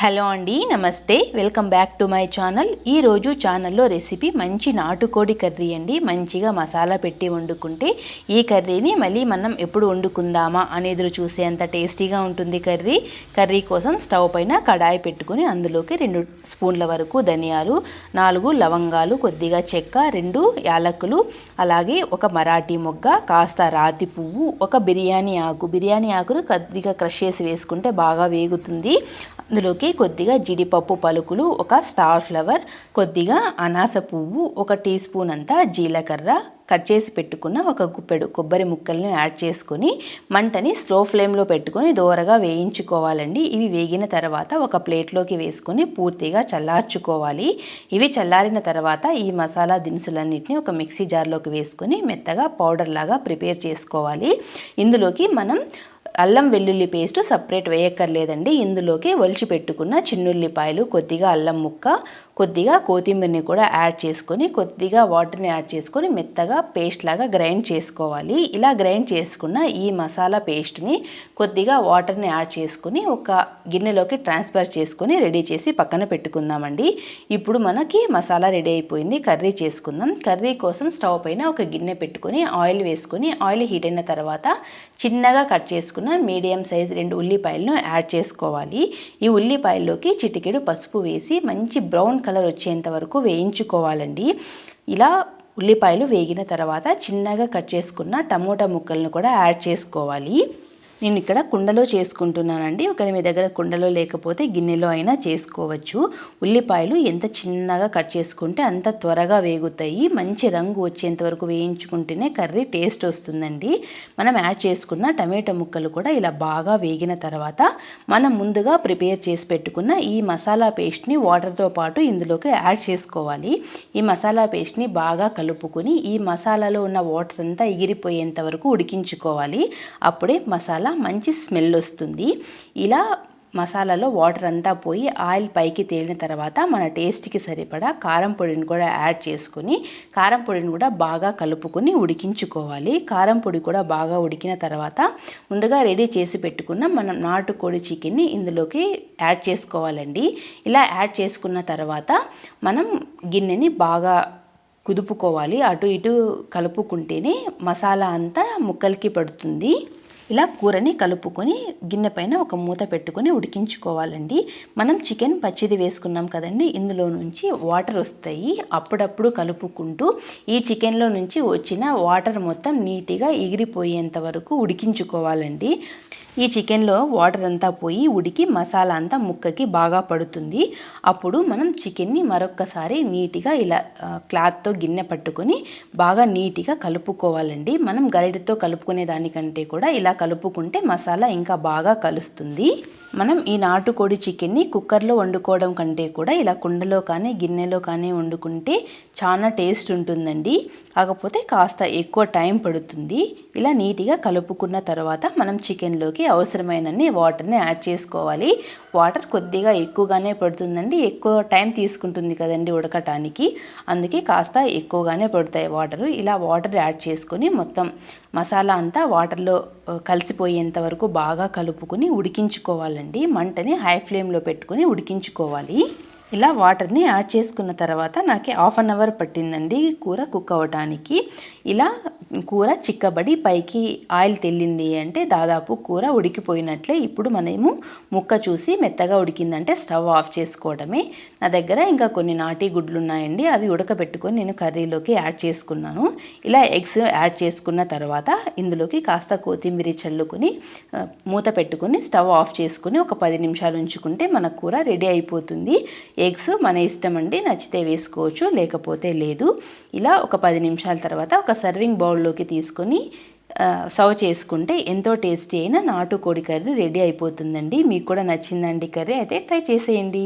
Hello అండి, నమస్తే. Welcome back to my channel. ఈరోజు ఛానల్లో రెసిపీ మంచి నాటుకోడి కర్రీ అండి. మంచిగా మసాలా పెట్టి వండుకుంటే ఈ కర్రీని మళ్ళీ మనం ఎప్పుడు వండుకుందామా అనేది చూసేంత టేస్టీగా ఉంటుంది కర్రీ కోసం స్టవ్ పైన కడాయి పెట్టుకుని అందులోకి 2 స్పూన్ల వరకు ధనియాలు, 4 లవంగాలు, కొద్దిగా చెక్క, 2 యాలకులు, అలాగే ఒక మరాఠీ మొగ్గ, కాస్త రాతి పువ్వు, ఒక బిర్యానీ ఆకును కొద్దిగా క్రష్ చేసి వేసుకుంటే బాగా వేగుతుంది. అందులోకి కొద్దిగా జీడిపప్పు పలుకులు, ఒక స్టార్ ఫ్లవర్, కొద్దిగా అనాస పువ్వు, 1 టీ స్పూన్ అంతా జీలకర్ర, కట్ చేసి పెట్టుకున్న ఒక గుప్పెడు కొబ్బరి ముక్కలను యాడ్ చేసుకొని మంటని స్లో ఫ్లేమ్లో పెట్టుకొని దోరగా వేయించుకోవాలండి. ఇవి వేగిన తర్వాత ఒక ప్లేట్లోకి వేసుకొని పూర్తిగా చల్లార్చుకోవాలి. ఇవి చల్లారిన తర్వాత ఈ మసాలా దినుసులన్నింటినీ ఒక మిక్సీ జార్లోకి వేసుకొని మెత్తగా పౌడర్ లాగా ప్రిపేర్ చేసుకోవాలి. ఇందులోకి మనం అల్లం వెల్లుల్లి పేస్ట్ సపరేట్ వేయక్కర్లేదండి. ఇందులోకి ఒలిచి పెట్టుకున్న చిన్నుల్లిపాయలు, కొద్దిగా అల్లం ముక్క, కొద్దిగా కొత్తిమీరని కూడా యాడ్ చేసుకొని కొద్దిగా వాటర్ని యాడ్ చేసుకొని మెత్తగా పేస్ట్ లాగా గ్రైండ్ చేసుకోవాలి. ఇలా గ్రైండ్ చేసుకున్న ఈ మసాలా పేస్ట్ని కొద్దిగా వాటర్ని యాడ్ చేసుకొని ఒక గిన్నెలోకి ట్రాన్స్ఫర్ చేసుకొని రెడీ చేసి పక్కన పెట్టుకుందామండి. ఇప్పుడు మనకి మసాలా రెడీ అయిపోయింది. కర్రీ చేసుకుందాం. కర్రీ కోసం స్టవ్ పైన ఒక గిన్నె పెట్టుకొని ఆయిల్ వేసుకొని ఆయిల్ హీట్ అయిన తర్వాత చిన్నగా కట్ చేసుకున్న మీడియం సైజ్ 2 ఉల్లిపాయలను యాడ్ చేసుకోవాలి. ఈ ఉల్లిపాయల్లోకి చిటికెడు పసుపు వేసి మంచి బ్రౌన్ కలర్ వచ్చేంత వరకు వేయించుకోవాలండి. ఇలా ఉల్లిపాయలు వేగిన తర్వాత చిన్నగా కట్ చేసుకున్న టమోటా ముక్కలను కూడా యాడ్ చేసుకోవాలి. నేను ఇక్కడ కుండలో చేసుకుంటున్నానండి. ఒకవేళ మీ దగ్గర కుండలో లేకపోతే గిన్నెలో అయినా చేసుకోవచ్చు. ఉల్లిపాయలు ఎంత చిన్నగా కట్ చేసుకుంటే అంత త్వరగా వేగుతాయి. మంచి రంగు వచ్చేంత వరకు వేయించుకుంటేనే కర్రీ టేస్ట్ వస్తుందండి. మనం యాడ్ చేసుకున్న టమాటో ముక్కలు కూడా ఇలా బాగా వేగిన తర్వాత మనం ముందుగా ప్రిపేర్ చేసి పెట్టుకున్న ఈ మసాలా పేస్ట్ని వాటర్తో పాటు ఇందులోకి యాడ్ చేసుకోవాలి. ఈ మసాలా పేస్ట్ని బాగా కలుపుకొని ఈ మసాలాలో ఉన్న వాటర్ అంతా ఎగిరిపోయేంత వరకు ఉడికించుకోవాలి. అప్పుడే మసాలా మంచి స్మెల్ వస్తుంది. ఇలా మసాలాలో వాటర్ అంతా పోయి ఆయిల్ పైకి తేలిన తర్వాత మన టేస్ట్కి సరిపడా కారం పొడిని కూడా యాడ్ చేసుకొని కారం పొడిని కూడా బాగా కలుపుకొని ఉడికించుకోవాలి. కారం పొడి కూడా బాగా ఉడికిన తర్వాత ముందుగా రెడీ చేసి పెట్టుకున్న మనం నాటుకోడి చికెన్ని ఇందులోకి యాడ్ చేసుకోవాలండి. ఇలా యాడ్ చేసుకున్న తర్వాత మనం గిన్నెని బాగా కుదుపుకోవాలి. అటు ఇటు కలుపుకుంటేనే మసాలా అంతా ముక్కలకి పడుతుంది. ఇలా కూరని కలుపుకొని గిన్నె పైన ఒక మూత పెట్టుకొని ఉడికించుకోవాలండి. మనం చికెన్ పచ్చిది వేసుకున్నాం కదండి, ఇందులో నుంచి వాటర్ వస్తాయి. అప్పుడప్పుడు కలుపుకుంటూ ఈ చికెన్లో నుంచి వచ్చిన వాటర్ మొత్తం నీట్గా ఎగిరిపోయేంత వరకు ఉడికించుకోవాలండి. ఈ చికెన్లో వాటర్ అంతా పోయి ఉడికి మసాలా అంతా ముక్కకి బాగా పడుతుంది. అప్పుడు మనం చికెన్ని మరొక్కసారి నీట్గా ఇలా క్లాత్తో గిన్నె పట్టుకొని బాగా నీట్గా కలుపుకోవాలండి. మనం గరిటెతో కలుపుకునే దానికంటే కూడా ఇలా కలుపుకుంటే మసాలా ఇంకా బాగా కలుస్తుంది. మనం ఈ నాటుకోడి చికెన్ని కుక్కర్లో వండుకోవడం కంటే కూడా ఇలా కుండలో కానీ గిన్నెలో కానీ వండుకుంటే చాలా టేస్ట్ ఉంటుందండి. కాకపోతే కాస్త ఎక్కువ టైం పడుతుంది. ఇలా నీట్గా కలుపుకున్న తర్వాత మనం చికెన్లోకి అవసరమైనన్ని వాటర్ని యాడ్ చేసుకోవాలి. వాటర్ కొద్దిగా ఎక్కువగానే పడుతుందండి. ఎక్కువ టైం తీసుకుంటుంది కదండి ఉడకటానికి, అందుకే కాస్త ఎక్కువగానే పడతాయి వాటరు. ఇలా వాటర్ యాడ్ చేసుకొని మొత్తం మసాలా అంతా వాటర్లో కలిసిపోయేంత వరకు బాగా కలుపుకొని ఉడికించుకోవాలండి. మంటని హై ఫ్లేమ్లో పెట్టుకొని ఉడికించుకోవాలి. ఇలా వాటర్ని యాడ్ చేసుకున్న తర్వాత నాకు 1/2 అవర్ పట్టిందండి కూర కుక్ అవ్వటానికి. ఇలా కూర చిక్కబడి పైకి ఆయిల్ తెల్లింది అంటే దాదాపు కూర ఉడికిపోయినట్లే. ఇప్పుడు మనము ముక్క చూసి మెత్తగా ఉడికిందంటే స్టవ్ ఆఫ్ చేసుకోవడమే. నా దగ్గర ఇంకా కొన్ని నాటి గుడ్లు ఉన్నాయండి, అవి ఉడకబెట్టుకొని నేను కర్రీలోకి యాడ్ చేసుకున్నాను. ఇలా ఎగ్స్ యాడ్ చేసుకున్న తర్వాత ఇందులోకి కాస్త కొత్తిమీర చల్లుకొని మూత పెట్టుకొని స్టవ్ ఆఫ్ చేసుకుని ఒక 10 నిమిషాలు ఉంచుకుంటే మన కూర రెడీ అయిపోతుంది. ఎగ్స్ మన ఇష్టం అండి, నచ్చితే వేసుకోవచ్చు లేకపోతే లేదు. ఇలా ఒక 10 నిమిషాల తర్వాత ఒక సర్వింగ్ బౌల్లోకి తీసుకొని సర్వ్ చేసుకుంటే ఎంతో టేస్టీ అయిన నాటుకోడి కర్రీ రెడీ అయిపోతుందండి. మీకు కూడా నచ్చిందండి కర్రీ అయితే ట్రై చేసేయండి.